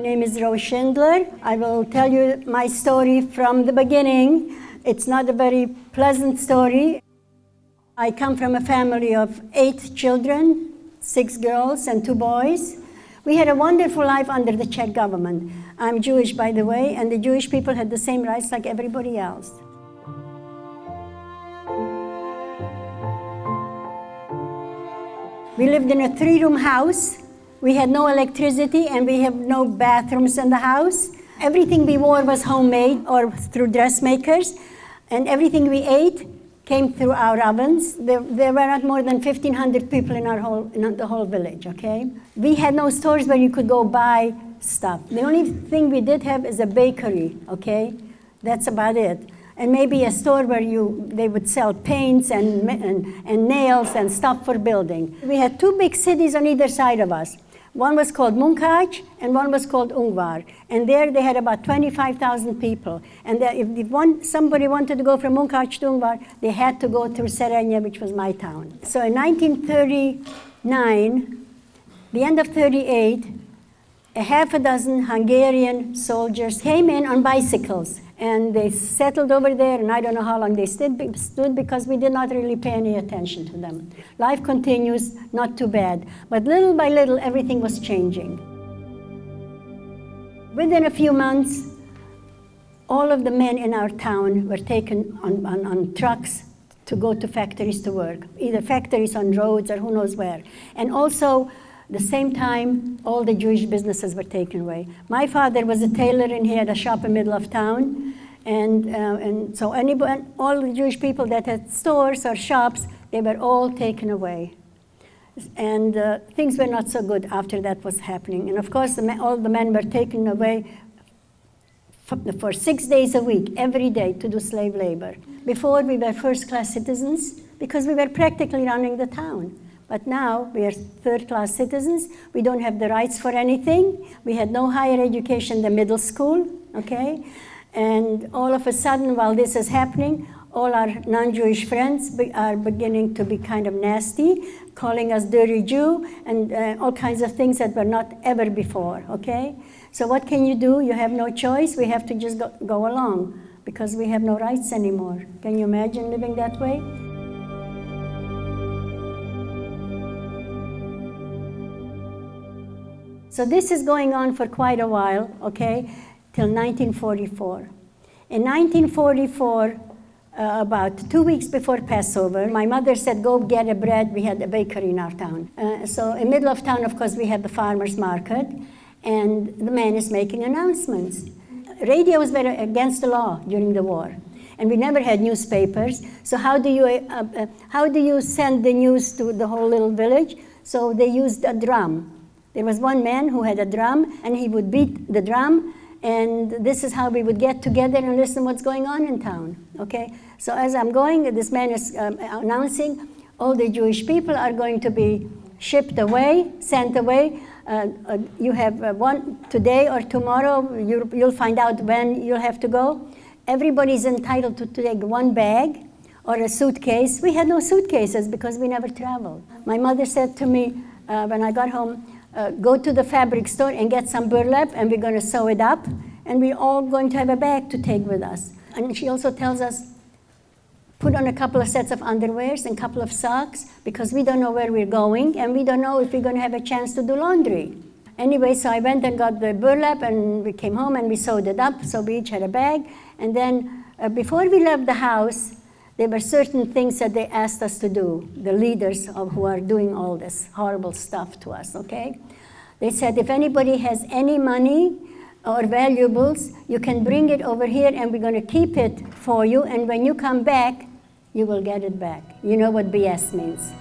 name is Rose Schindler. I will tell you my story from the beginning. It's not a very pleasant story. I come from a family of 8 children, 6 girls and 2 boys. We had a wonderful life under the Czech government. I'm Jewish, by the way, and the Jewish people had the same rights like everybody else. We lived in a 3-room house. We had no electricity and we have no bathrooms in the house. Everything we wore was homemade or through dressmakers, and everything we ate came through our ovens. There were not more than 1,500 people in the whole village, okay? We had no stores where you could go buy stuff. The only thing we did have is a bakery, okay? That's about it. And maybe a store where they would sell paints and nails and stuff for building. We had 2 big cities on either side of us. One was called Munkács and one was called Ungvár. And there they had about 25,000 people. And if somebody wanted to go from Munkács to Ungvár, they had to go through Seredne, which was my town. So in 1939, the end of 38, a half a dozen Hungarian soldiers came in on bicycles. And they settled over there, and I don't know how long they stood because we did not really pay any attention to them. Life continues, not too bad. But little by little, everything was changing. Within a few months, all of the men in our town were taken on trucks to go to factories to work, either factories on roads or who knows where. And also, the same time, all the Jewish businesses were taken away. My father was a tailor and he had a shop in the middle of town. And so all the Jewish people that had stores or shops, they were all taken away. And things were not so good after that was happening. And of course, all the men were taken away for 6 days a week, every day, to do slave labor. Before, we were first-class citizens because we were practically running the town. But now we are 3rd-class citizens. We don't have the rights for anything. We had no higher education than middle school, okay? And all of a sudden, while this is happening, all our non-Jewish friends are beginning to be kind of nasty, calling us dirty Jew and all kinds of things that were not ever before, okay? So what can you do? You have no choice. We have to just go along because we have no rights anymore. Can you imagine living that way? So this is going on for quite a while, okay, till 1944. In 1944, about 2 weeks before Passover, my mother said, go get a bread. We had a bakery in our town. So in the middle of town, of course, we had the farmer's market, and the man is making announcements. Radios were against the law during the war, and we never had newspapers. So how do you send the news to the whole little village? So they used a drum. There was one man who had a drum, and he would beat the drum, and this is how we would get together and listen what's going on in town, okay? So as I'm going, this man is announcing, all the Jewish people are going to be shipped away, sent away. You have one today or tomorrow, you'll find out when you'll have to go. Everybody's entitled to take one bag or a suitcase. We had no suitcases because we never traveled. My mother said to me when I got home, go to the fabric store and get some burlap, and we're going to sew it up, and we're all going to have a bag to take with us. And she also tells us, put on a couple of sets of underwears and a couple of socks, because we don't know where we're going, and we don't know if we're going to have a chance to do laundry. Anyway, so I went and got the burlap, and we came home and we sewed it up, so we each had a bag. And then before we left the house, there were certain things that they asked us to do, the leaders who are doing all this horrible stuff to us, okay? They said, if anybody has any money or valuables, you can bring it over here and we're going to keep it for you, and when you come back, you will get it back. You know what BS means.